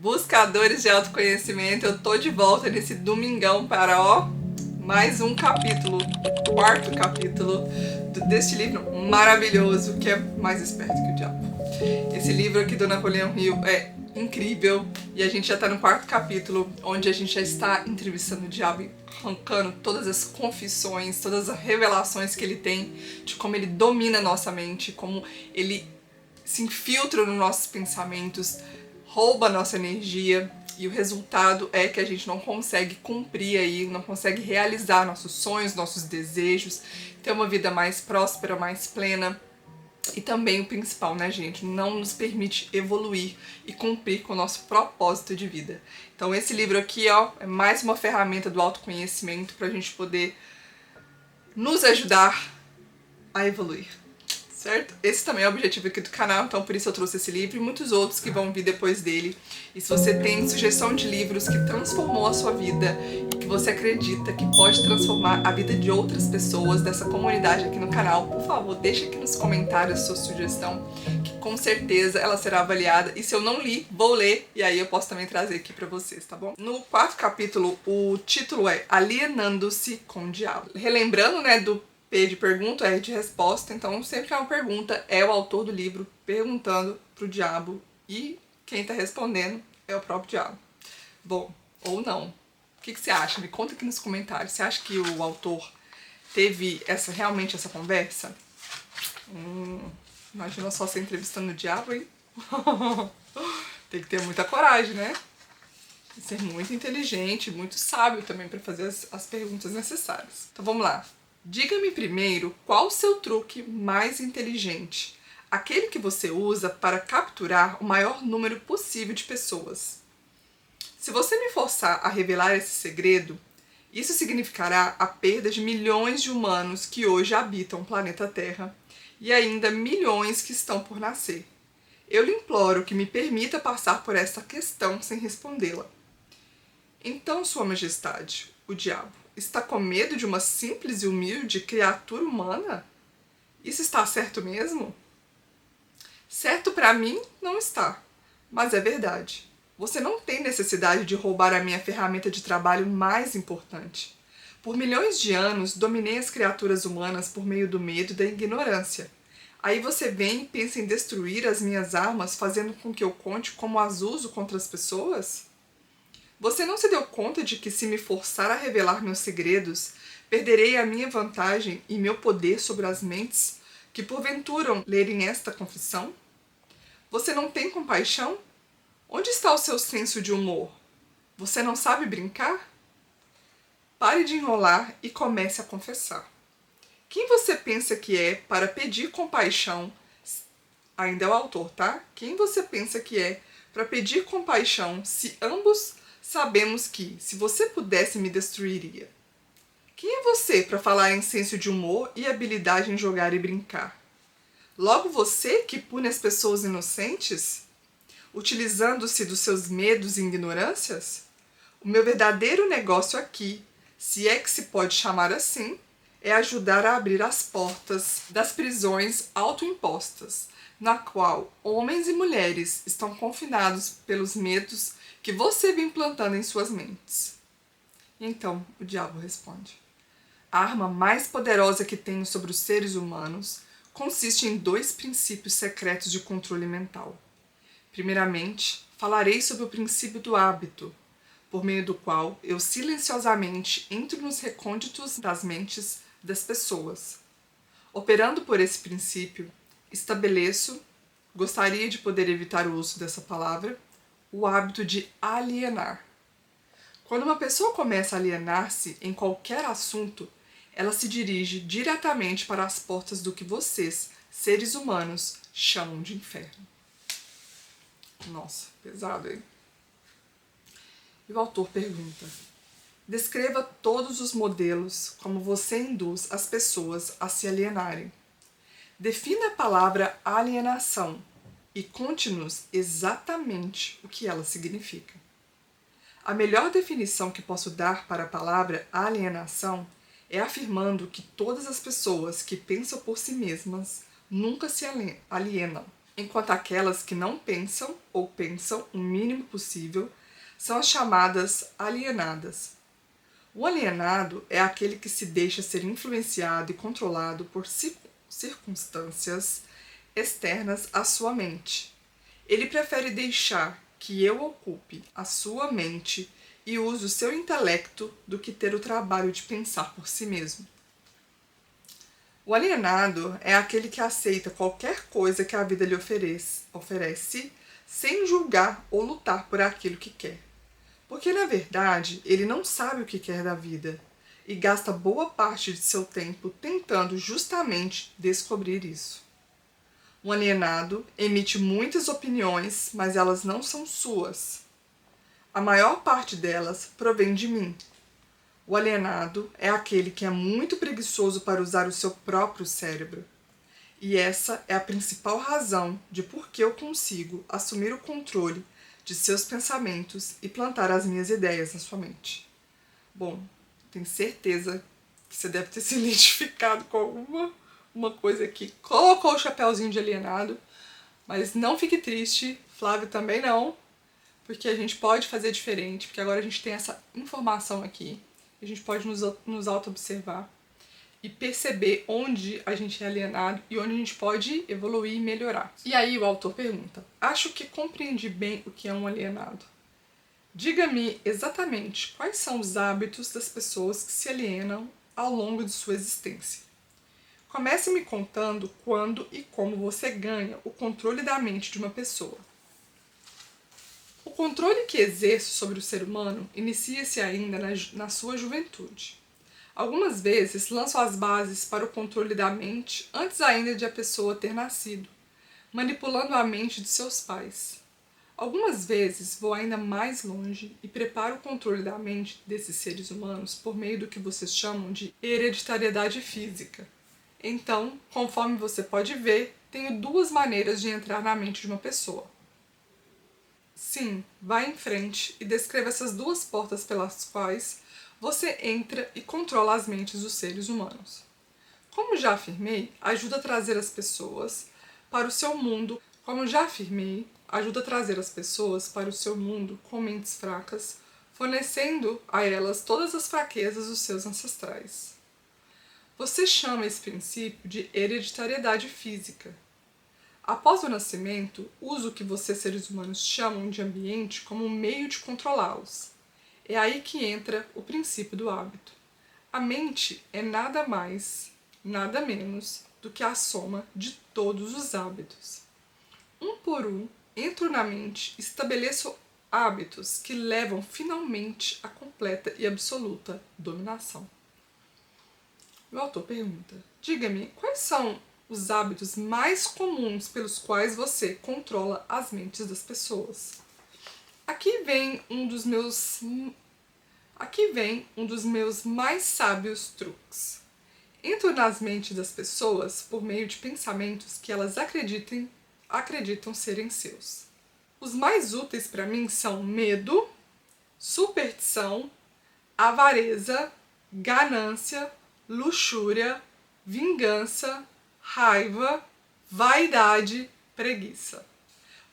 Buscadores de autoconhecimento, eu tô de volta nesse domingão para, mais um capítulo, o quarto capítulo deste livro maravilhoso, que é Mais Esperto que o Diabo. Esse livro aqui do Napoleão Hill é incrível e a gente já tá no quarto capítulo, onde a gente já está entrevistando o diabo e arrancando todas as confissões, todas as revelações que ele tem de como ele domina a nossa mente, como ele se infiltra nos nossos pensamentos, rouba a nossa energia, e o resultado é que a gente não consegue cumprir aí, não consegue realizar nossos sonhos, nossos desejos, ter uma vida mais próspera, mais plena. E também o principal, né, gente? Não nos permite evoluir e cumprir com o nosso propósito de vida. Então esse livro aqui, é mais uma ferramenta do autoconhecimento para a gente poder nos ajudar a evoluir. Certo? Esse também é o objetivo aqui do canal, então por isso eu trouxe esse livro e muitos outros que vão vir depois dele. E se você tem sugestão de livros que transformou a sua vida e que você acredita que pode transformar a vida de outras pessoas dessa comunidade aqui no canal, por favor, deixa aqui nos comentários a sua sugestão, que com certeza ela será avaliada. E se eu não li, vou ler e aí eu posso também trazer aqui pra vocês, tá bom? No quarto capítulo, o título é Alienando-se com o Diabo. Relembrando, né, do P de pergunta, R de resposta, então sempre que é uma pergunta, é o autor do livro perguntando pro diabo e quem tá respondendo é o próprio diabo. Bom, ou não. O que você acha? Me conta aqui nos comentários. Você acha que o autor teve realmente essa conversa? Imagina só você entrevistando o diabo, hein? Tem que ter muita coragem, né? Ser muito inteligente, muito sábio também para fazer as perguntas necessárias. Então vamos lá. Diga-me primeiro qual o seu truque mais inteligente, aquele que você usa para capturar o maior número possível de pessoas. Se você me forçar a revelar esse segredo, isso significará a perda de milhões de humanos que hoje habitam o planeta Terra e ainda milhões que estão por nascer. Eu lhe imploro que me permita passar por esta questão sem respondê-la. Então, Sua Majestade, o diabo, está com medo de uma simples e humilde criatura humana? Isso está certo mesmo? Certo para mim, não está. Mas é verdade. Você não tem necessidade de roubar a minha ferramenta de trabalho mais importante. Por milhões de anos, dominei as criaturas humanas por meio do medo e da ignorância. Aí você vem e pensa em destruir as minhas armas, fazendo com que eu conte como as uso contra as pessoas? Você não se deu conta de que, se me forçar a revelar meus segredos, perderei a minha vantagem e meu poder sobre as mentes que porventura lerem esta confissão? Você não tem compaixão? Onde está o seu senso de humor? Você não sabe brincar? Pare de enrolar e comece a confessar. Quem você pensa que é para pedir compaixão? Ainda é o autor, tá? Quem você pensa que é para pedir compaixão se ambos sabemos que, se você pudesse, me destruiria? Quem é você para falar em senso de humor e habilidade em jogar e brincar? Logo você que pune as pessoas inocentes, utilizando-se dos seus medos e ignorâncias? O meu verdadeiro negócio aqui, se é que se pode chamar assim, é ajudar a abrir as portas das prisões autoimpostas, na qual homens e mulheres estão confinados pelos medos que você vem plantando em suas mentes. Então o diabo responde: a arma mais poderosa que tenho sobre os seres humanos consiste em 2 princípios secretos de controle mental. Primeiramente, falarei sobre o princípio do hábito, por meio do qual eu silenciosamente entro nos recônditos das mentes das pessoas. Operando por esse princípio, estabeleço, gostaria de poder evitar o uso dessa palavra, o hábito de alienar. Quando uma pessoa começa a alienar-se em qualquer assunto, ela se dirige diretamente para as portas do que vocês, seres humanos, chamam de inferno. Nossa, pesado, hein? E o autor pergunta: descreva todos os modelos como você induz as pessoas a se alienarem. Defina a palavra alienação e conte-nos exatamente o que ela significa. A melhor definição que posso dar para a palavra alienação é afirmando que todas as pessoas que pensam por si mesmas nunca se alienam. enquanto aquelas que não pensam ou pensam o mínimo possível são as chamadas alienadas. O alienado é aquele que se deixa ser influenciado e controlado por circunstâncias externas à sua mente. Ele prefere deixar que eu ocupe a sua mente e use o seu intelecto do que ter o trabalho de pensar por si mesmo. O alienado é aquele que aceita qualquer coisa que a vida lhe oferece sem julgar ou lutar por aquilo que quer. Porque, na verdade, ele não sabe o que quer da vida e gasta boa parte de seu tempo tentando justamente descobrir isso. O alienado emite muitas opiniões, mas elas não são suas. A maior parte delas provém de mim. O alienado é aquele que é muito preguiçoso para usar o seu próprio cérebro. E essa é a principal razão de por que eu consigo assumir o controle de seus pensamentos e plantar as minhas ideias na sua mente. Bom, tenho certeza que você deve ter se identificado com alguma coisa aqui. Colocou o chapéuzinho de alienado, mas não fique triste, Flávio também não, porque a gente pode fazer diferente, porque agora a gente tem essa informação aqui. A gente pode nos auto-observar e perceber onde a gente é alienado e onde a gente pode evoluir e melhorar. E aí o autor pergunta: acho que compreendi bem o que é um alienado. Diga-me exatamente quais são os hábitos das pessoas que se alienam ao longo de sua existência. Comece me contando quando e como você ganha o controle da mente de uma pessoa. O controle que exerço sobre o ser humano inicia-se ainda na sua juventude. Algumas vezes lanço as bases para o controle da mente antes ainda de a pessoa ter nascido, manipulando a mente de seus pais. Algumas vezes vou ainda mais longe e preparo o controle da mente desses seres humanos por meio do que vocês chamam de hereditariedade física. Então, conforme você pode ver, tenho duas maneiras de entrar na mente de uma pessoa. Sim, vá em frente e descreva essas duas portas pelas quais você entra e controla as mentes dos seres humanos. Como já afirmei, ajuda a trazer as pessoas para o seu mundo. Ajuda a trazer as pessoas para o seu mundo com mentes fracas, fornecendo a elas todas as fraquezas dos seus ancestrais. Você chama esse princípio de hereditariedade física. Após o nascimento, usa o que vocês seres humanos chamam de ambiente como um meio de controlá-los. É aí que entra o princípio do hábito. A mente é nada mais, nada menos do que a soma de todos os hábitos. Um por um, entro na mente e estabeleço hábitos que levam finalmente à completa e absoluta dominação. O autor pergunta: diga-me, quais são os hábitos mais comuns pelos quais você controla as mentes das pessoas? Aqui vem um dos meus mais sábios truques. Entro nas mentes das pessoas por meio de pensamentos que elas acreditam serem seus. Os mais úteis para mim são medo, superstição, avareza, ganância, luxúria, vingança, raiva, vaidade, preguiça.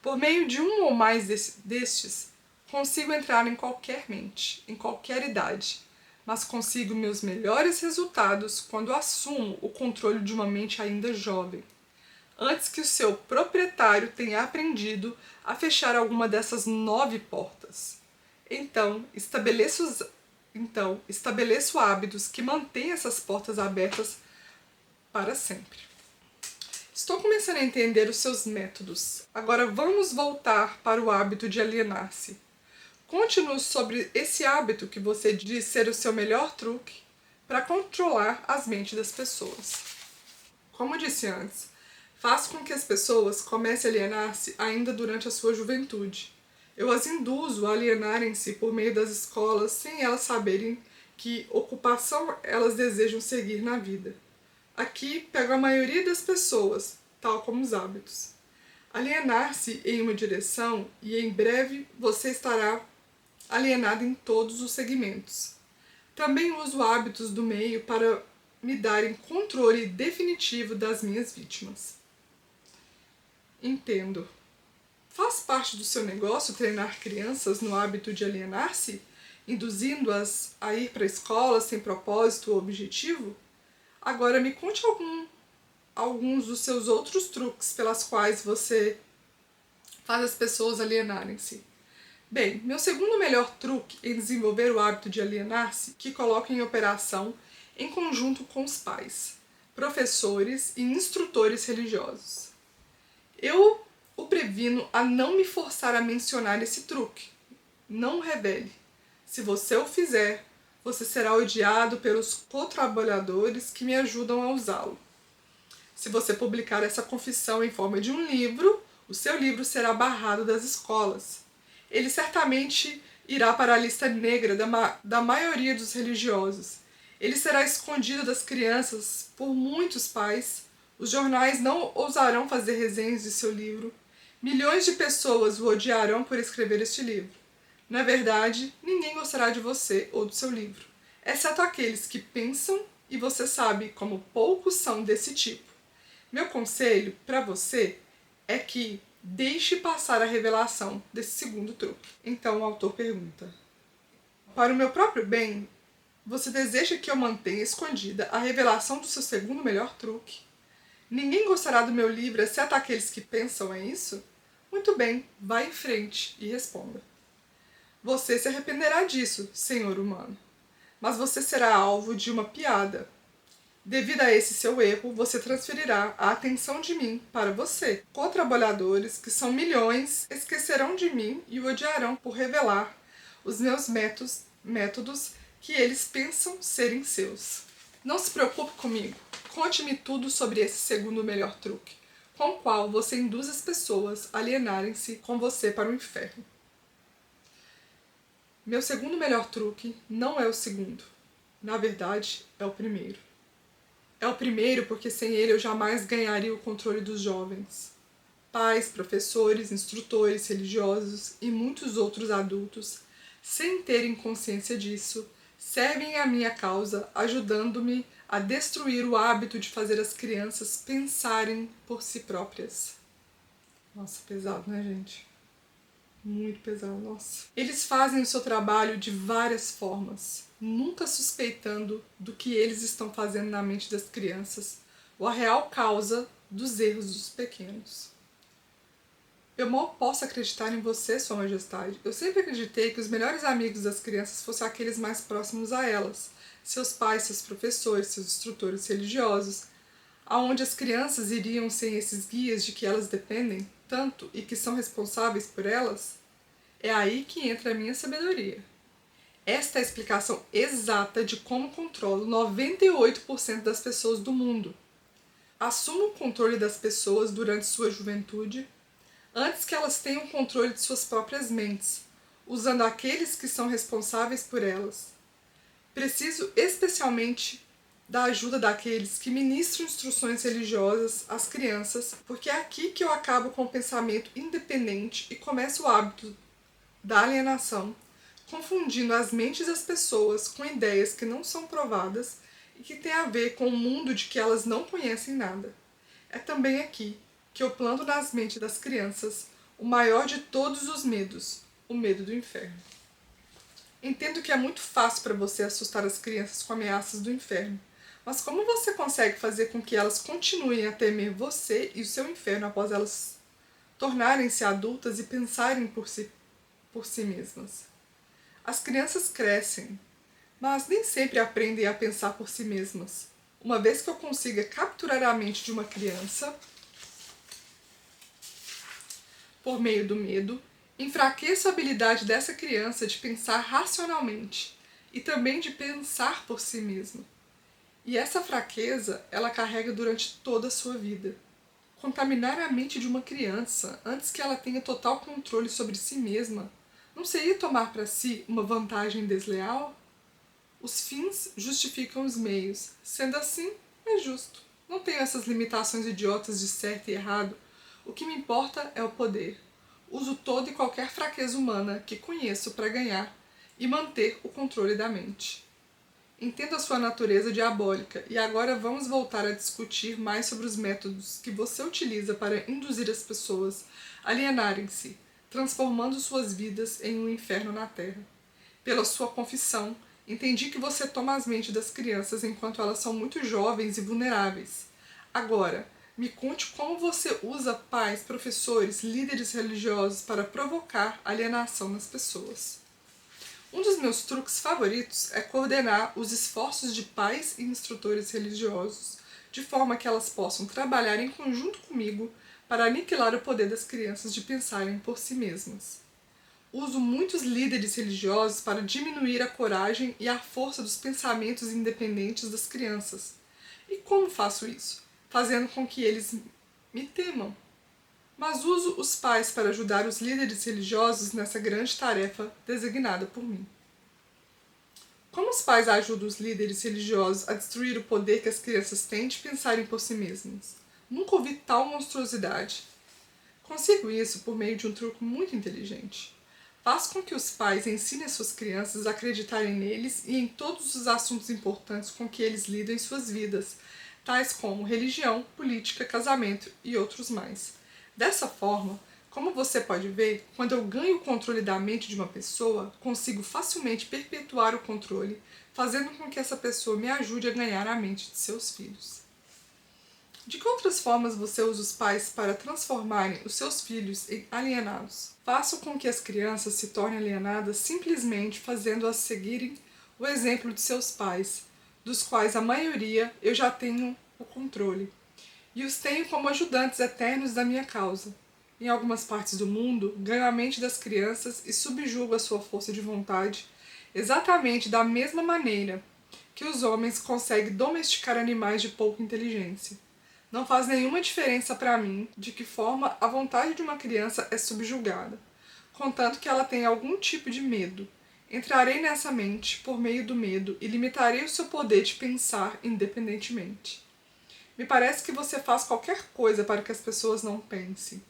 Por meio de um ou mais destes, consigo entrar em qualquer mente, em qualquer idade, mas consigo meus melhores resultados quando assumo o controle de uma mente ainda jovem, antes que o seu proprietário tenha aprendido a fechar alguma dessas 9 portas. Então, estabeleço hábitos que mantêm essas portas abertas para sempre. Estou começando a entender os seus métodos. Agora vamos voltar para o hábito de alienar-se. Conte-nos sobre esse hábito que você diz ser o seu melhor truque para controlar as mentes das pessoas. Como disse antes, faço com que as pessoas comecem a alienar-se ainda durante a sua juventude. Eu as induzo a alienarem-se por meio das escolas sem elas saberem que ocupação elas desejam seguir na vida. Aqui pego a maioria das pessoas, tal como os hábitos. Alienar-se em uma direção e em breve você estará alienado em todos os segmentos. Também uso hábitos do meio para me darem controle definitivo das minhas vítimas. Entendo. Faz parte do seu negócio treinar crianças no hábito de alienar-se, induzindo-as a ir para a escola sem propósito ou objetivo? Agora me conte alguns dos seus outros truques pelas quais você faz as pessoas alienarem-se. Bem, meu segundo melhor truque em desenvolver o hábito de alienar-se, que coloco em operação em conjunto com os pais, professores e instrutores religiosos. Eu o previno a não me forçar a mencionar esse truque. Não o revele. Se você o fizer, você será odiado pelos co-trabalhadores que me ajudam a usá-lo. Se você publicar essa confissão em forma de um livro, o seu livro será barrado das escolas. Ele certamente irá para a lista negra da maioria dos religiosos. Ele será escondido das crianças por muitos pais. Os jornais não ousarão fazer resenhas de seu livro. Milhões de pessoas o odiarão por escrever este livro. Na verdade, ninguém gostará de você ou do seu livro, exceto aqueles que pensam e você sabe como poucos são desse tipo. Meu conselho para você é que deixe passar a revelação desse segundo truque. Então o autor pergunta: para o meu próprio bem, você deseja que eu mantenha escondida a revelação do seu segundo melhor truque? Ninguém gostará do meu livro, exceto aqueles que pensam em isso? Muito bem, vá em frente e responda. Você se arrependerá disso, senhor humano, mas você será alvo de uma piada. Devido a esse seu erro, você transferirá a atenção de mim para você. Co-trabalhadores, que são milhões, esquecerão de mim e o odiarão por revelar os meus métodos que eles pensam serem seus. Não se preocupe comigo. Conte-me tudo sobre esse segundo melhor truque, com o qual você induz as pessoas a alienarem-se com você para o inferno. Meu segundo melhor truque não é o segundo. Na verdade, é o primeiro. É o primeiro porque sem ele eu jamais ganharia o controle dos jovens. Pais, professores, instrutores religiosos e muitos outros adultos, sem terem consciência disso, servem à minha causa, ajudando-me a destruir o hábito de fazer as crianças pensarem por si próprias. Nossa, pesado, né, gente? Muito pesado, nossa. Eles fazem o seu trabalho de várias formas, nunca suspeitando do que eles estão fazendo na mente das crianças ou a real causa dos erros dos pequenos. Eu mal posso acreditar em você, Sua Majestade. Eu sempre acreditei que os melhores amigos das crianças fossem aqueles mais próximos a elas, seus pais, seus professores, seus instrutores religiosos, aonde as crianças iriam sem esses guias de que elas dependem tanto e que são responsáveis por elas. É aí que entra a minha sabedoria. Esta é a explicação exata de como controlo 98% das pessoas do mundo. Assumo o controle das pessoas durante sua juventude, antes que elas tenham controle de suas próprias mentes, usando aqueles que são responsáveis por elas. Preciso especialmente da ajuda daqueles que ministram instruções religiosas às crianças, porque é aqui que eu acabo com o pensamento independente e começo o hábito da alienação, confundindo as mentes das pessoas com ideias que não são provadas e que têm a ver com um mundo de que elas não conhecem nada. É também aqui que eu planto nas mentes das crianças o maior de todos os medos, o medo do inferno. Entendo que é muito fácil para você assustar as crianças com ameaças do inferno, mas como você consegue fazer com que elas continuem a temer você e o seu inferno após elas tornarem-se adultas e pensarem por si mesmas? As crianças crescem, mas nem sempre aprendem a pensar por si mesmas. Uma vez que eu consiga capturar a mente de uma criança por meio do medo, enfraqueço a habilidade dessa criança de pensar racionalmente e também de pensar por si mesma. E essa fraqueza ela carrega durante toda a sua vida. Contaminar a mente de uma criança antes que ela tenha total controle sobre si mesma não seria tomar para si uma vantagem desleal? Os fins justificam os meios. Sendo assim, é justo. Não tenho essas limitações idiotas de certo e errado. O que me importa é o poder. Uso toda e qualquer fraqueza humana que conheço para ganhar e manter o controle da mente. Entendo a sua natureza diabólica e agora vamos voltar a discutir mais sobre os métodos que você utiliza para induzir as pessoas a alienarem-se, transformando suas vidas em um inferno na Terra. Pela sua confissão, entendi que você toma as mentes das crianças enquanto elas são muito jovens e vulneráveis. Agora, me conte como você usa pais, professores, líderes religiosos para provocar alienação nas pessoas. Um dos meus truques favoritos é coordenar os esforços de pais e instrutores religiosos, de forma que elas possam trabalhar em conjunto comigo para aniquilar o poder das crianças de pensarem por si mesmas. Uso muitos líderes religiosos para diminuir a coragem e a força dos pensamentos independentes das crianças. E como faço isso? Fazendo com que eles me temam. Mas uso os pais para ajudar os líderes religiosos nessa grande tarefa designada por mim. Como os pais ajudam os líderes religiosos a destruir o poder que as crianças têm de pensarem por si mesmas? Nunca ouvi tal monstruosidade. Consigo isso por meio de um truque muito inteligente. Faço com que os pais ensinem as suas crianças a acreditarem neles e em todos os assuntos importantes com que eles lidam em suas vidas, tais como religião, política, casamento e outros mais. Dessa forma, como você pode ver, quando eu ganho o controle da mente de uma pessoa, consigo facilmente perpetuar o controle, fazendo com que essa pessoa me ajude a ganhar a mente de seus filhos. De que outras formas você usa os pais para transformarem os seus filhos em alienados? Faço com que as crianças se tornem alienadas simplesmente fazendo-as seguirem o exemplo de seus pais, dos quais a maioria eu já tenho o controle, e os tenho como ajudantes eternos da minha causa. Em algumas partes do mundo, ganho a mente das crianças e subjugo a sua força de vontade, exatamente da mesma maneira que os homens conseguem domesticar animais de pouca inteligência. Não faz nenhuma diferença para mim de que forma a vontade de uma criança é subjugada, contanto que ela tenha algum tipo de medo. Entrarei nessa mente por meio do medo e limitarei o seu poder de pensar independentemente. Me parece que você faz qualquer coisa para que as pessoas não pensem.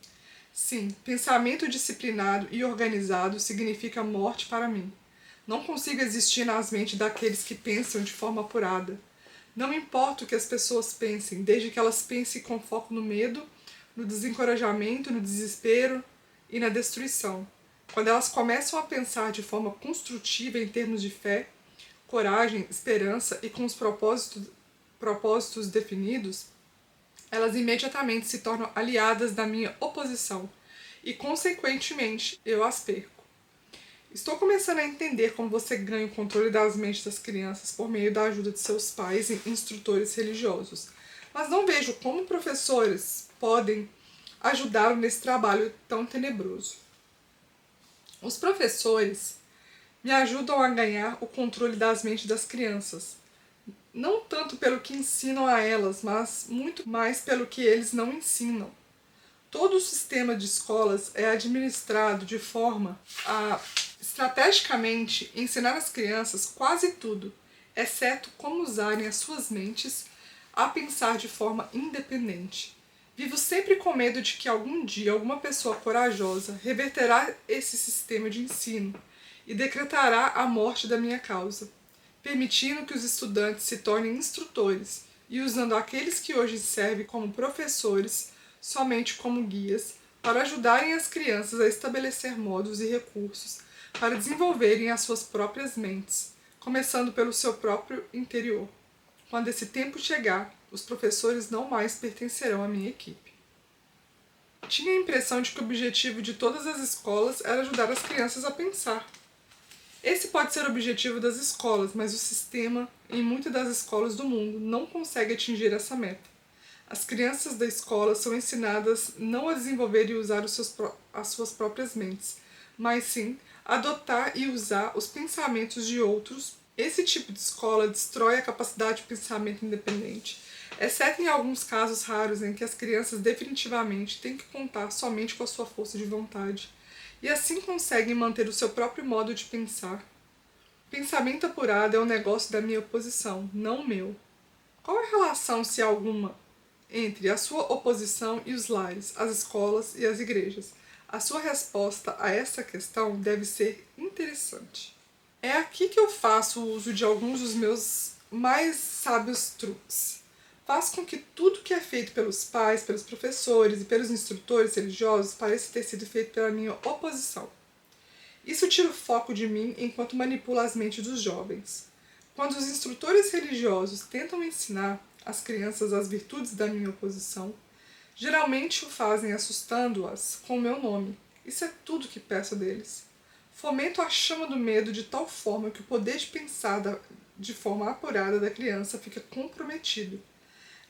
Sim, pensamento disciplinado e organizado significa morte para mim. Não consigo existir nas mentes daqueles que pensam de forma apurada. Não importa o que as pessoas pensem, desde que elas pensem com foco no medo, no desencorajamento, no desespero e na destruição. Quando elas começam a pensar de forma construtiva em termos de fé, coragem, esperança e com os propósitos definidos, elas imediatamente se tornam aliadas da minha oposição e, consequentemente, eu as perco. Estou começando a entender como você ganha o controle das mentes das crianças por meio da ajuda de seus pais e instrutores religiosos, mas não vejo como professores podem ajudá-lo nesse trabalho tão tenebroso. Os professores me ajudam a ganhar o controle das mentes das crianças, não tanto pelo que ensinam a elas, mas muito mais pelo que eles não ensinam. Todo o sistema de escolas é administrado de forma a estrategicamente ensinar às crianças quase tudo, exceto como usarem as suas mentes a pensar de forma independente. Vivo sempre com medo de que algum dia alguma pessoa corajosa reverterá esse sistema de ensino e decretará a morte da minha causa, permitindo que os estudantes se tornem instrutores e usando aqueles que hoje servem como professores somente como guias para ajudarem as crianças a estabelecer modos e recursos para desenvolverem as suas próprias mentes, começando pelo seu próprio interior. Quando esse tempo chegar, os professores não mais pertencerão à minha equipe. Tinha a impressão de que o objetivo de todas as escolas era ajudar as crianças a pensar. Esse pode ser o objetivo das escolas, mas o sistema, em muitas das escolas do mundo, não consegue atingir essa meta. As crianças da escola são ensinadas não a desenvolver e usar as suas próprias mentes, mas sim a adotar e usar os pensamentos de outros. Esse tipo de escola destrói a capacidade de pensamento independente, exceto em alguns casos raros em que as crianças definitivamente têm que contar somente com a sua força de vontade, e assim conseguem manter o seu próprio modo de pensar. Pensamento apurado é um negócio da minha oposição, não o meu. Qual é a relação, se alguma, entre a sua oposição e os lares, as escolas e as igrejas? A sua resposta a essa questão deve ser interessante. É aqui que eu faço uso de alguns dos meus mais sábios truques. Faz com que tudo que é feito pelos pais, pelos professores e pelos instrutores religiosos pareça ter sido feito pela minha oposição. Isso tira o foco de mim enquanto manipula as mentes dos jovens. Quando os instrutores religiosos tentam ensinar às crianças as virtudes da minha oposição, geralmente o fazem assustando-as com o meu nome. Isso é tudo que peço deles. Fomento a chama do medo de tal forma que o poder de pensar de forma apurada da criança fica comprometido.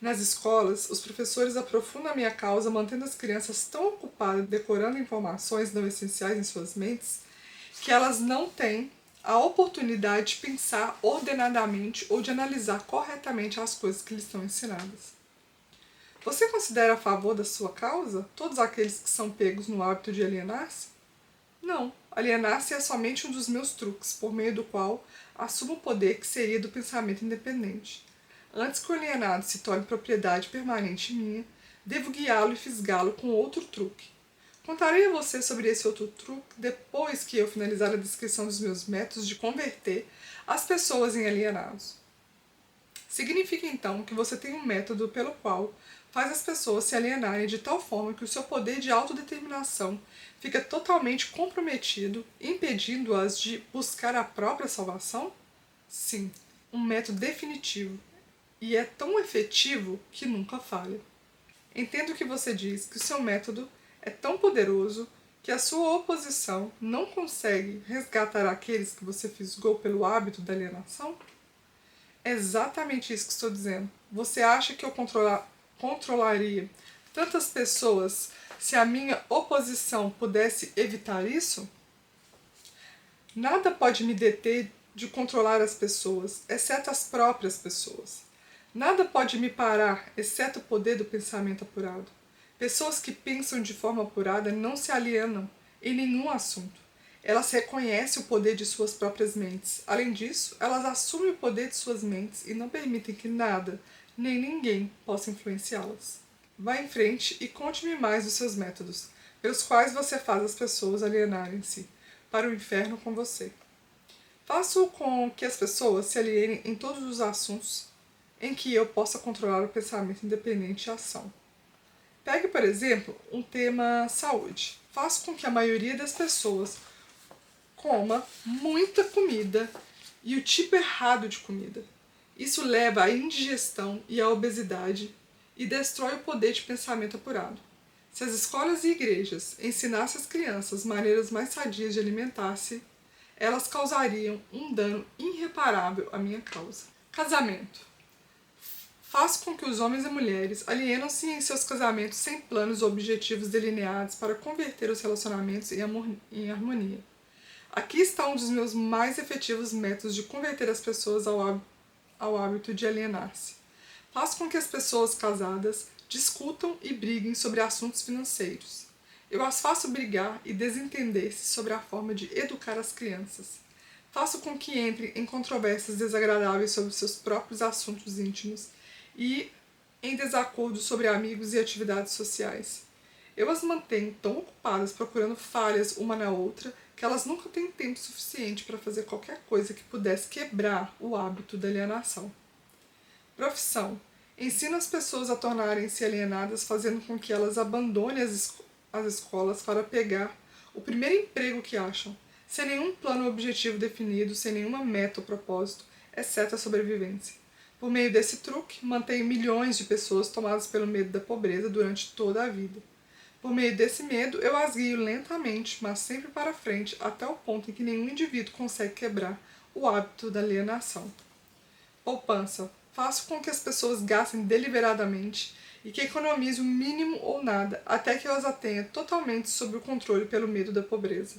Nas escolas, os professores aprofundam a minha causa mantendo as crianças tão ocupadas decorando informações não essenciais em suas mentes que elas não têm a oportunidade de pensar ordenadamente ou de analisar corretamente as coisas que lhes são ensinadas. Você considera a favor da sua causa todos aqueles que são pegos no hábito de alienar-se? Não, alienar-se é somente um dos meus truques, por meio do qual assumo o poder que seria do pensamento independente. Antes que o alienado se torne propriedade permanente minha, devo guiá-lo e fisgá-lo com outro truque. Contarei a você sobre esse outro truque depois que eu finalizar a descrição dos meus métodos de converter as pessoas em alienados. Significa então que você tem um método pelo qual faz as pessoas se alienarem de tal forma que o seu poder de autodeterminação fica totalmente comprometido, impedindo-as de buscar a própria salvação? Sim, um método definitivo. E é tão efetivo que nunca falha. Entendo que você diz que o seu método é tão poderoso que a sua oposição não consegue resgatar aqueles que você fisgou pelo hábito da alienação? É exatamente isso que estou dizendo. Você acha que eu controlaria tantas pessoas se a minha oposição pudesse evitar isso? Nada pode me deter de controlar as pessoas, exceto as próprias pessoas. Nada pode me parar, exceto o poder do pensamento apurado. Pessoas que pensam de forma apurada não se alienam em nenhum assunto. Elas reconhecem o poder de suas próprias mentes. Além disso, elas assumem o poder de suas mentes e não permitem que nada, nem ninguém, possa influenciá-las. Vá em frente e conte-me mais dos seus métodos, pelos quais você faz as pessoas alienarem-se para o inferno com você. Faço com que as pessoas se alienem em todos os assuntos em que eu possa controlar o pensamento independente e a ação. Pegue, por exemplo, um tema saúde. Faço com que a maioria das pessoas coma muita comida e o tipo errado de comida. Isso leva à indigestão e à obesidade e destrói o poder de pensamento apurado. Se as escolas e igrejas ensinassem às crianças maneiras mais sadias de alimentar-se, elas causariam um dano irreparável à minha causa. Casamento. Faço com que os homens e mulheres alienam-se em seus casamentos sem planos ou objetivos delineados para converter os relacionamentos em harmonia. Aqui está um dos meus mais efetivos métodos de converter as pessoas ao hábito de alienar-se. Faço com que as pessoas casadas discutam e briguem sobre assuntos financeiros. Eu as faço brigar e desentender-se sobre a forma de educar as crianças. Faço com que entrem em controvérsias desagradáveis sobre seus próprios assuntos íntimos e em desacordo sobre amigos e atividades sociais. Eu as mantenho tão ocupadas procurando falhas uma na outra que elas nunca têm tempo suficiente para fazer qualquer coisa que pudesse quebrar o hábito da alienação. Profissão. Ensino as pessoas a tornarem-se alienadas fazendo com que elas abandonem as escolas para pegar o primeiro emprego que acham, sem nenhum plano ou objetivo definido, sem nenhuma meta ou propósito, exceto a sobrevivência. Por meio desse truque, mantenho milhões de pessoas tomadas pelo medo da pobreza durante toda a vida. Por meio desse medo, eu as guio lentamente, mas sempre para frente, até o ponto em que nenhum indivíduo consegue quebrar o hábito da alienação. Poupança. Faço com que as pessoas gastem deliberadamente e que economize o mínimo ou nada, até que eu as tenha totalmente sob o controle pelo medo da pobreza.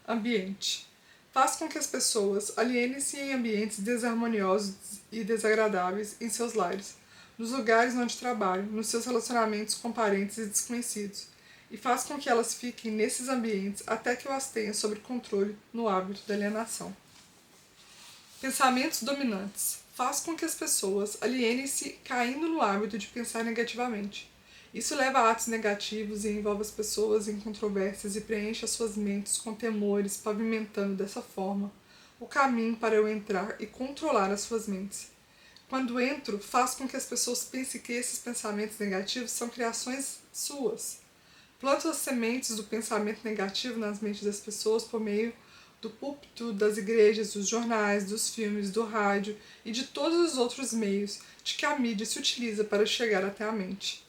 Ambiente. Faço com que as pessoas alienem-se em ambientes desarmoniosos e desagradáveis em seus lares, nos lugares onde trabalham, nos seus relacionamentos com parentes e desconhecidos, e faço com que elas fiquem nesses ambientes até que eu as tenha sob controle no hábito da alienação. Pensamentos dominantes. Faço com que as pessoas alienem-se caindo no hábito de pensar negativamente. Isso leva a atos negativos e envolve as pessoas em controvérsias e preenche as suas mentes com temores, pavimentando dessa forma o caminho para eu entrar e controlar as suas mentes. Quando entro, faço com que as pessoas pensem que esses pensamentos negativos são criações suas. Planto as sementes do pensamento negativo nas mentes das pessoas por meio do púlpito, das igrejas, dos jornais, dos filmes, do rádio e de todos os outros meios de que a mídia se utiliza para chegar até a mente.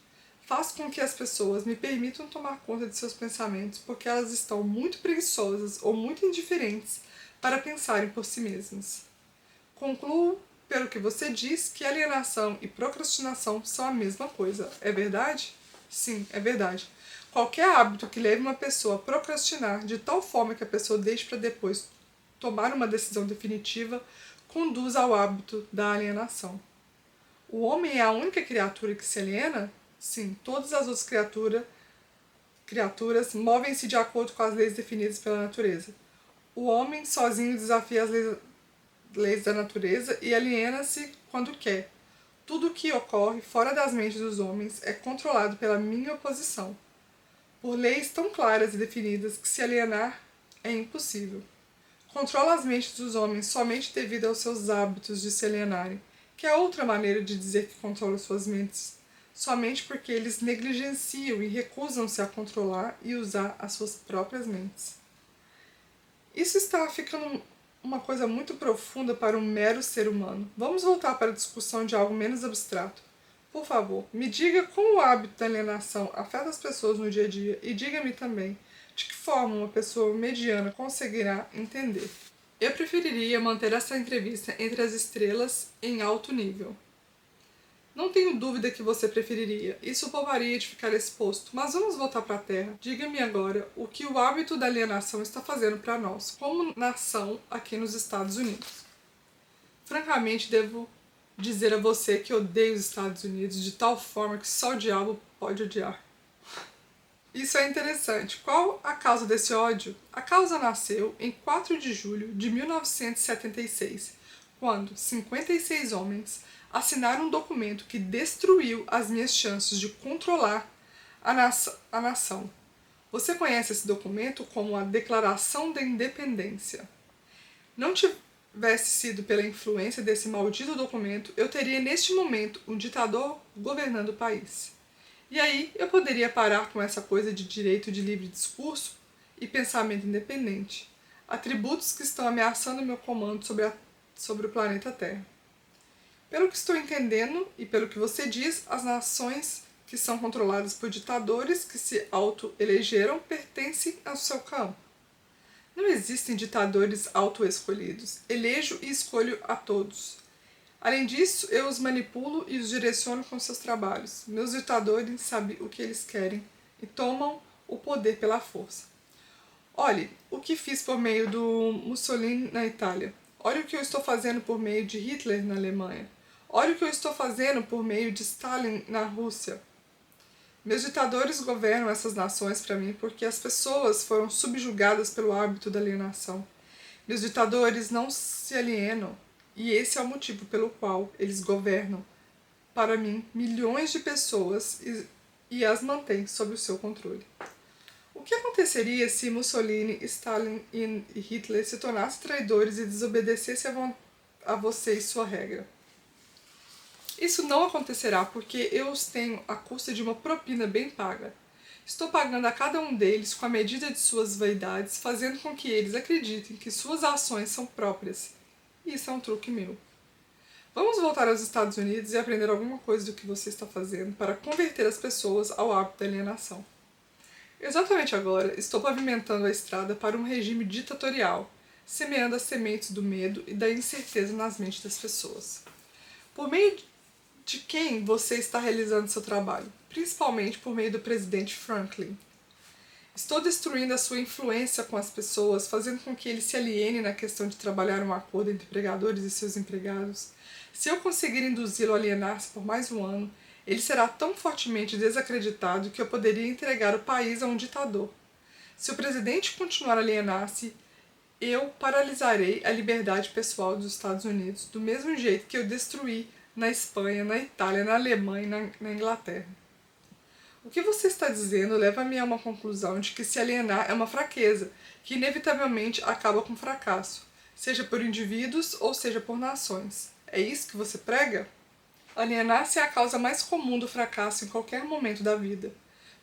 Faço com que as pessoas me permitam tomar conta de seus pensamentos porque elas estão muito preguiçosas ou muito indiferentes para pensarem por si mesmas. Concluo, pelo que você diz, que alienação e procrastinação são a mesma coisa. É verdade? Sim, é verdade. Qualquer hábito que leve uma pessoa a procrastinar de tal forma que a pessoa deixe para depois tomar uma decisão definitiva conduz ao hábito da alienação. O homem é a única criatura que se aliena? Sim, todas as outras criaturas movem-se de acordo com as leis definidas pela natureza. O homem sozinho desafia as leis da natureza e aliena-se quando quer. Tudo o que ocorre fora das mentes dos homens é controlado pela minha oposição, por leis tão claras e definidas que se alienar é impossível. Controla as mentes dos homens somente devido aos seus hábitos de se alienarem, que é outra maneira de dizer que controla suas mentes, somente porque eles negligenciam e recusam-se a controlar e usar as suas próprias mentes. Isso está ficando uma coisa muito profunda para um mero ser humano. Vamos voltar para a discussão de algo menos abstrato. Por favor, me diga como o hábito da alienação afeta as pessoas no dia a dia e diga-me também de que forma uma pessoa mediana conseguirá entender. Eu preferiria manter essa entrevista entre as estrelas em alto nível. Não tenho dúvida que você preferiria. Isso pouparia de ficar exposto. Mas vamos voltar para a Terra. Diga-me agora o que o hábito da alienação está fazendo para nós, como nação aqui nos Estados Unidos. Francamente, devo dizer a você que odeio os Estados Unidos de tal forma que só o diabo pode odiar. Isso é interessante. Qual a causa desse ódio? A causa nasceu em 4 de julho de 1976, quando 56 homens assinaram um documento que destruiu as minhas chances de controlar a nação. Você conhece esse documento como a Declaração da Independência. Não tivesse sido pela influência desse maldito documento, eu teria neste momento um ditador governando o país. E aí eu poderia parar com essa coisa de direito de livre discurso e pensamento independente, atributos que estão ameaçando meu comando sobre o planeta Terra. Pelo que estou entendendo e pelo que você diz, as nações que são controladas por ditadores que se auto-elegeram pertencem ao seu campo. Não existem ditadores auto-escolhidos. Elejo e escolho a todos. Além disso, eu os manipulo e os direciono com seus trabalhos. Meus ditadores sabem o que eles querem e tomam o poder pela força. Olhe o que fiz por meio do Mussolini na Itália. Olhe o que eu estou fazendo por meio de Hitler na Alemanha. Olha o que eu estou fazendo por meio de Stalin na Rússia. Meus ditadores governam essas nações para mim porque as pessoas foram subjugadas pelo hábito da alienação. Meus ditadores não se alienam e esse é o motivo pelo qual eles governam, para mim, milhões de pessoas e as mantêm sob o seu controle. O que aconteceria se Mussolini, Stalin e Hitler se tornassem traidores e desobedecessem a você e sua regra? Isso não acontecerá porque eu os tenho à custa de uma propina bem paga. Estou pagando a cada um deles com a medida de suas vaidades, fazendo com que eles acreditem que suas ações são próprias. Isso é um truque meu. Vamos voltar aos Estados Unidos e aprender alguma coisa do que você está fazendo para converter as pessoas ao hábito da alienação. Exatamente agora, estou pavimentando a estrada para um regime ditatorial, semeando as sementes do medo e da incerteza nas mentes das pessoas. Por meio de quem você está realizando seu trabalho, principalmente por meio do presidente Franklin. Estou destruindo a sua influência com as pessoas, fazendo com que eles se alienem na questão de trabalhar um acordo entre empregadores e seus empregados. Se eu conseguir induzi-lo a alienar-se por mais um ano, ele será tão fortemente desacreditado que eu poderia entregar o país a um ditador. Se o presidente continuar a alienar-se, eu paralisarei a liberdade pessoal dos Estados Unidos, do mesmo jeito que eu destruí na Espanha, na Itália, na Alemanha e na Inglaterra. O que você está dizendo leva-me a uma conclusão de que se alienar é uma fraqueza, que inevitavelmente acaba com fracasso. seja por indivíduos ou seja por nações. É isso que você prega? Alienar-se é a causa mais comum do fracasso em qualquer momento da vida.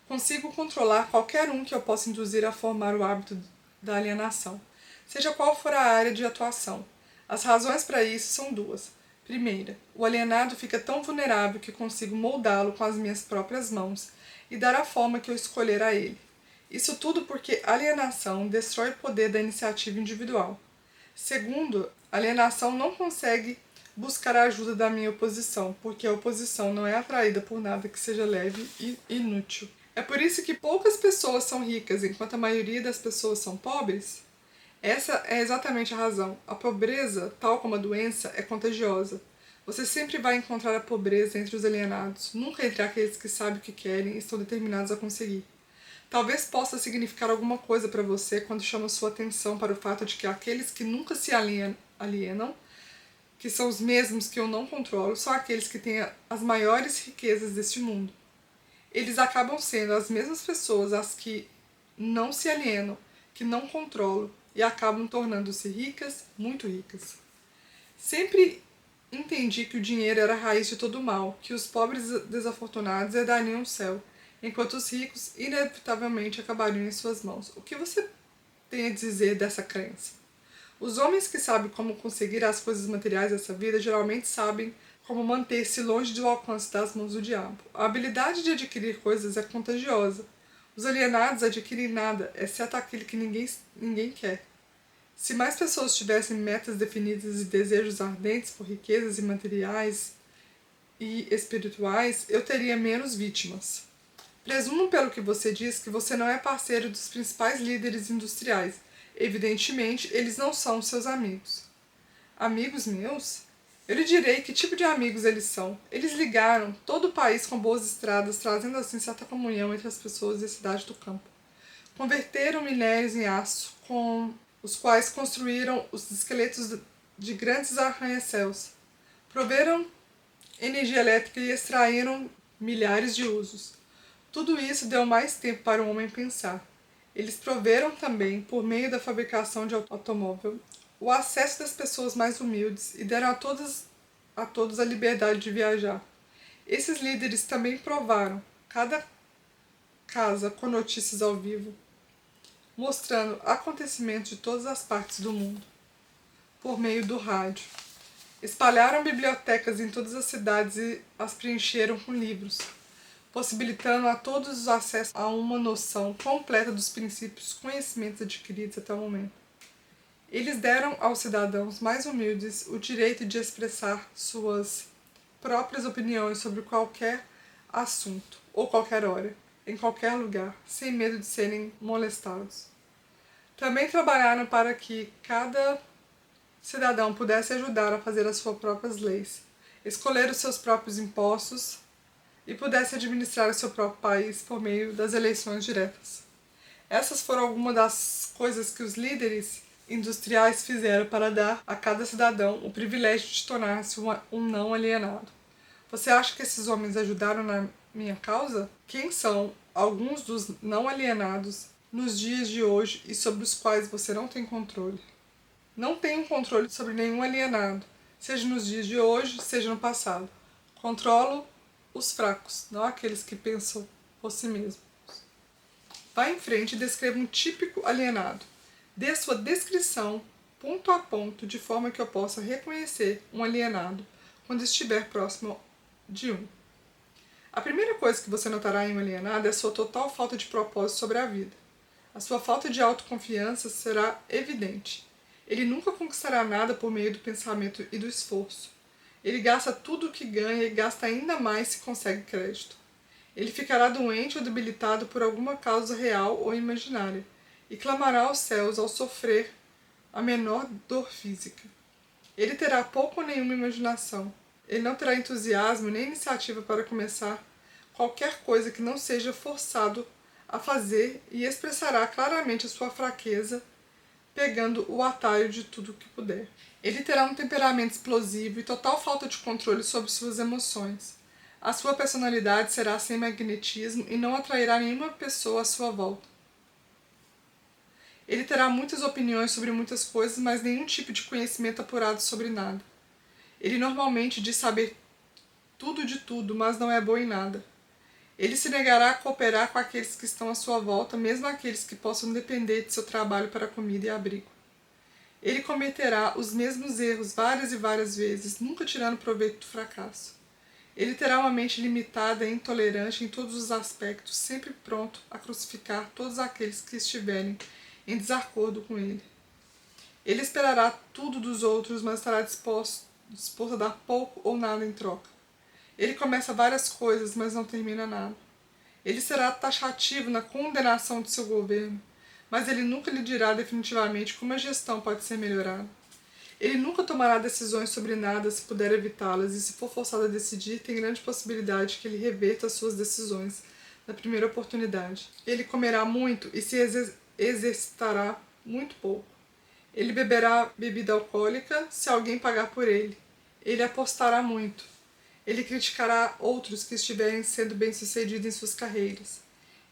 Consigo controlar qualquer um que eu possa induzir a formar o hábito da alienação, seja qual for a área de atuação. As razões para isso são duas. Primeira, o alienado fica tão vulnerável que consigo moldá-lo com as minhas próprias mãos e dar a forma que eu escolher a ele. Isso tudo porque alienação destrói o poder da iniciativa individual. Segundo, a alienação não consegue buscar a ajuda da minha oposição, porque a oposição não é atraída por nada que seja leve e inútil. É por isso que poucas pessoas são ricas, enquanto a maioria das pessoas são pobres? Essa é exatamente a razão. A pobreza, tal como a doença, é contagiosa. Você sempre vai encontrar a pobreza entre os alienados, nunca entre aqueles que sabem o que querem e estão determinados a conseguir. Talvez possa significar alguma coisa para você quando chama sua atenção para o fato de que aqueles que nunca se alienam, que são os mesmos que eu não controlo, são aqueles que têm as maiores riquezas deste mundo. Eles acabam sendo as mesmas pessoas as que não se alienam, que não controlam e acabam tornando-se ricas, muito ricas. Sempre entendi que o dinheiro era a raiz de todo o mal, que os pobres desafortunados herdariam o céu, enquanto os ricos inevitavelmente acabariam em suas mãos. O que você tem a dizer dessa crença? Os homens que sabem como conseguir as coisas materiais dessa vida geralmente sabem como manter-se longe do alcance das mãos do diabo. A habilidade de adquirir coisas é contagiosa. Os alienados adquirem nada, exceto aquilo que ninguém quer. Se mais pessoas tivessem metas definidas e desejos ardentes por riquezas imateriais e espirituais, eu teria menos vítimas. Presumo pelo que você diz que você não é parceiro dos principais líderes industriais. Evidentemente, eles não são seus amigos. Amigos meus? Eu lhe direi que tipo de amigos eles são. Eles ligaram todo o país com boas estradas, trazendo assim certa comunhão entre as pessoas da cidade do campo. Converteram minérios em aço, com os quais construíram os esqueletos de grandes arranha-céus. Proveram energia elétrica e extraíram milhares de usos. Tudo isso deu mais tempo para o homem pensar. Eles proveram também, por meio da fabricação de automóvel, o acesso das pessoas mais humildes e deram a todos a liberdade de viajar. Esses líderes também provaram, cada casa com notícias ao vivo, mostrando acontecimentos de todas as partes do mundo, por meio do rádio. Espalharam bibliotecas em todas as cidades e as preencheram com livros, possibilitando a todos o acesso a uma noção completa dos princípios e conhecimentos adquiridos até o momento. Eles deram aos cidadãos mais humildes o direito de expressar suas próprias opiniões sobre qualquer assunto ou qualquer hora, em qualquer lugar, sem medo de serem molestados. Também trabalharam para que cada cidadão pudesse ajudar a fazer as suas próprias leis, escolher os seus próprios impostos e pudesse administrar o seu próprio país por meio das eleições diretas. Essas foram algumas das coisas que os líderes industriais fizeram para dar a cada cidadão o privilégio de tornar-se um não alienado. Você acha que esses homens ajudaram na minha causa? Quem são alguns dos não alienados nos dias de hoje e sobre os quais você não tem controle? Não tenho controle sobre nenhum alienado, seja nos dias de hoje, seja no passado. Controlo os fracos, não aqueles que pensam por si mesmos. Vá em frente e descreva um típico alienado. Dê sua descrição ponto a ponto, de forma que eu possa reconhecer um alienado quando estiver próximo de um. A primeira coisa que você notará em um alienado é a sua total falta de propósito sobre a vida. A sua falta de autoconfiança será evidente. Ele nunca conquistará nada por meio do pensamento e do esforço. Ele gasta tudo o que ganha e gasta ainda mais se consegue crédito. Ele ficará doente ou debilitado por alguma causa real ou imaginária, e clamará aos céus ao sofrer a menor dor física. Ele terá pouco ou nenhuma imaginação. Ele não terá entusiasmo nem iniciativa para começar qualquer coisa que não seja forçado a fazer e expressará claramente a sua fraqueza, pegando o atalho de tudo o que puder. Ele terá um temperamento explosivo e total falta de controle sobre suas emoções. A sua personalidade será sem magnetismo e não atrairá nenhuma pessoa à sua volta. Ele terá muitas opiniões sobre muitas coisas, mas nenhum tipo de conhecimento apurado sobre nada. Ele normalmente diz saber tudo de tudo, mas não é bom em nada. Ele se negará a cooperar com aqueles que estão à sua volta, mesmo aqueles que possam depender de seu trabalho para comida e abrigo. Ele cometerá os mesmos erros várias e várias vezes, nunca tirando proveito do fracasso. Ele terá uma mente limitada e intolerante em todos os aspectos, sempre pronto a crucificar todos aqueles que estiverem em desacordo com ele. Ele esperará tudo dos outros, mas estará disposto a dar pouco ou nada em troca. Ele começa várias coisas, mas não termina nada. Ele será taxativo na condenação de seu governo, mas ele nunca lhe dirá definitivamente como a gestão pode ser melhorada. Ele nunca tomará decisões sobre nada se puder evitá-las, e se for forçado a decidir, tem grande possibilidade que ele reverta as suas decisões na primeira oportunidade. Ele comerá muito e se exercitará muito pouco. Ele beberá bebida alcoólica se alguém pagar por ele. Ele apostará muito. Ele criticará outros que estiverem sendo bem-sucedidos em suas carreiras.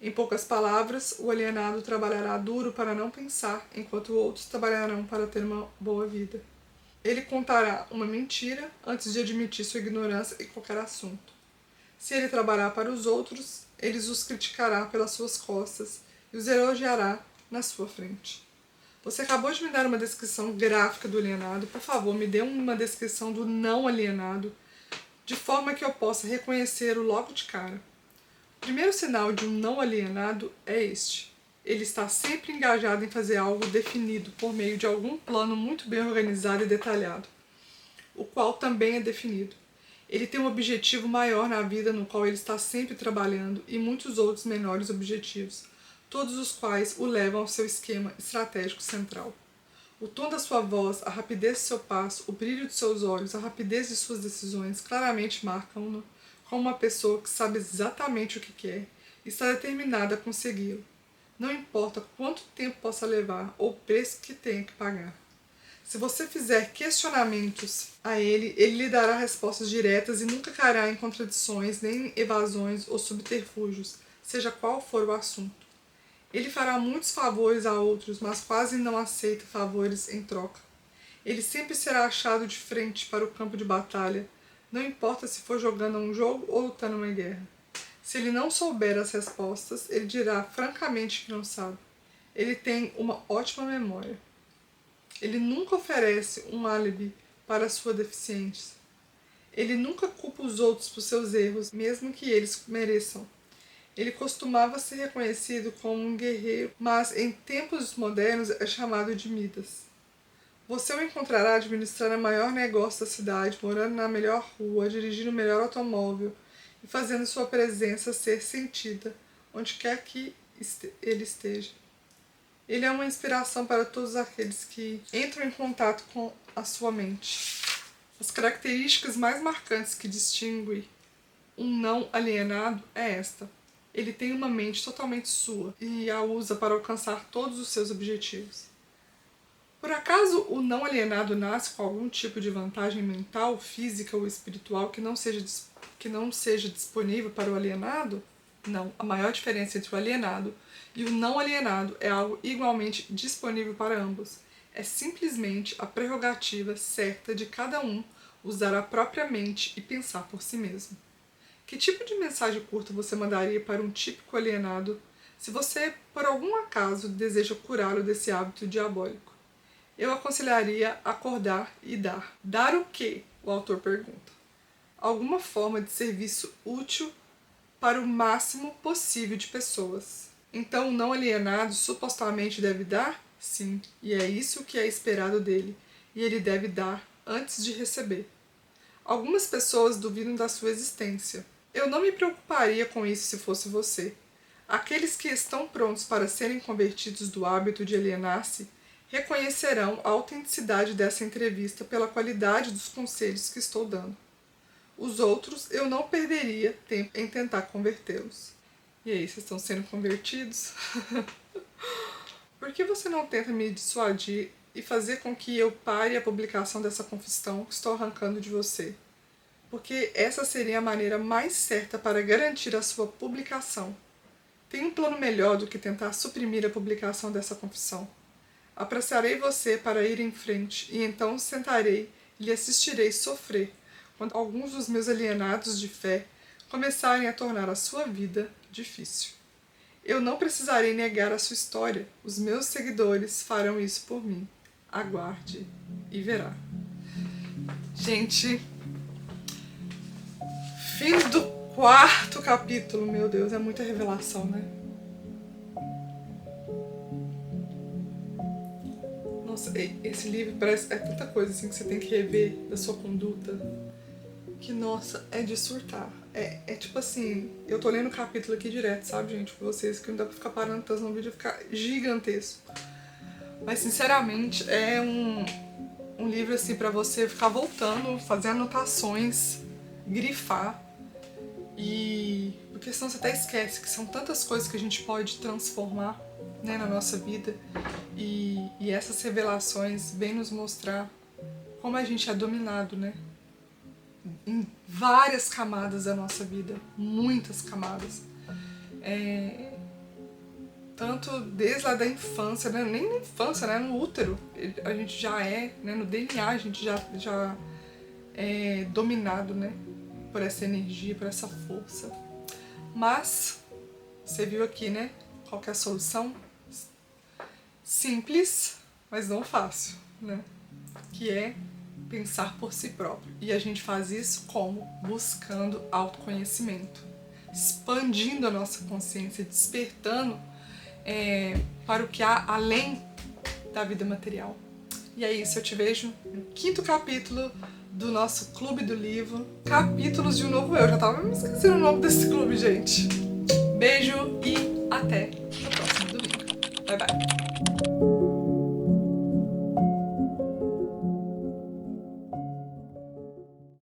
Em poucas palavras, o alienado trabalhará duro para não pensar, enquanto outros trabalharão para ter uma boa vida. Ele contará uma mentira antes de admitir sua ignorância em qualquer assunto. Se ele trabalhar para os outros, ele os criticará pelas suas costas e os elogiará na sua frente. Você acabou de me dar uma descrição gráfica do alienado. Por favor, me dê uma descrição do não alienado, de forma que eu possa reconhecê-lo logo de cara. O primeiro sinal de um não alienado é este. Ele está sempre engajado em fazer algo definido por meio de algum plano muito bem organizado e detalhado, o qual também é definido. Ele tem um objetivo maior na vida no qual ele está sempre trabalhando e muitos outros menores objetivos, todos os quais o levam ao seu esquema estratégico central. O tom da sua voz, a rapidez de seu passo, o brilho de seus olhos, a rapidez de suas decisões claramente marcam-no como uma pessoa que sabe exatamente o que quer e está determinada a consegui-lo. Não importa quanto tempo possa levar ou o preço que tenha que pagar. Se você fizer questionamentos a ele, ele lhe dará respostas diretas e nunca cairá em contradições, nem em evasões ou subterfúgios, seja qual for o assunto. Ele fará muitos favores a outros, mas quase não aceita favores em troca. Ele sempre será achado de frente para o campo de batalha, não importa se for jogando um jogo ou lutando uma guerra. Se ele não souber as respostas, ele dirá francamente que não sabe. Ele tem uma ótima memória. Ele nunca oferece um álibi para sua deficiência. Ele nunca culpa os outros por seus erros, mesmo que eles mereçam. Ele costumava ser reconhecido como um guerreiro, mas em tempos modernos é chamado de Midas. Você o encontrará administrando o maior negócio da cidade, morando na melhor rua, dirigindo o melhor automóvel e fazendo sua presença ser sentida onde quer que ele esteja. Ele é uma inspiração para todos aqueles que entram em contato com a sua mente. As características mais marcantes que distinguem um não alienado é esta. Ele tem uma mente totalmente sua e a usa para alcançar todos os seus objetivos. Por acaso o não alienado nasce com algum tipo de vantagem mental, física ou espiritual que não seja disponível para o alienado? Não. A maior diferença entre o alienado e o não alienado é algo igualmente disponível para ambos. É simplesmente a prerrogativa certa de cada um usar a própria mente e pensar por si mesmo. Que tipo de mensagem curta você mandaria para um típico alienado se você, por algum acaso, deseja curá-lo desse hábito diabólico? Eu aconselharia acordar e dar. Dar o quê? O autor pergunta. Alguma forma de serviço útil para o máximo possível de pessoas. Então o não alienado supostamente deve dar? Sim, e é isso que é esperado dele, e ele deve dar antes de receber. Algumas pessoas duvidam da sua existência. Eu não me preocuparia com isso se fosse você. Aqueles que estão prontos para serem convertidos do hábito de alienar-se reconhecerão a autenticidade dessa entrevista pela qualidade dos conselhos que estou dando. Os outros, eu não perderia tempo em tentar convertê-los. E aí, vocês estão sendo convertidos? Por que você não tenta me dissuadir e fazer com que eu pare a publicação dessa confissão que estou arrancando de você? Porque essa seria a maneira mais certa para garantir a sua publicação. Tem um plano melhor do que tentar suprimir a publicação dessa confissão. Apressarei você para ir em frente, e então sentarei e lhe assistirei sofrer, quando alguns dos meus alienados de fé começarem a tornar a sua vida difícil. Eu não precisarei negar a sua história, os meus seguidores farão isso por mim. Aguarde e verá. Gente, fim do 4º capítulo, meu Deus, é muita revelação, né? Nossa, esse livro parece é tanta coisa assim que você tem que rever da sua conduta, que, nossa, é de surtar. É tipo assim, eu tô lendo o capítulo aqui direto, sabe, gente, com vocês, que não dá pra ficar parando tanto no vídeo, ficar gigantesco. Mas, sinceramente, é um livro, assim, pra você ficar voltando, fazer anotações, grifar, porque senão você até esquece que são tantas coisas que a gente pode transformar, né, na nossa vida, e essas revelações vêm nos mostrar como a gente é dominado, né, em várias camadas da nossa vida, muitas camadas. Tanto desde lá da infância, né? Nem na infância, né? No útero a gente já é, né? No DNA a gente já é dominado, né? Por essa energia, por essa força. Mas você viu aqui, né? Qual que é a solução? Simples, mas não fácil, né? Que é pensar por si próprio. E a gente faz isso como? Buscando autoconhecimento, expandindo a nossa consciência, despertando para o que há além da vida material. E é isso, eu te vejo no 5º capítulo do nosso Clube do Livro, Capítulos de um Novo Eu. Já tava me esquecendo o nome desse clube, gente. Beijo e até!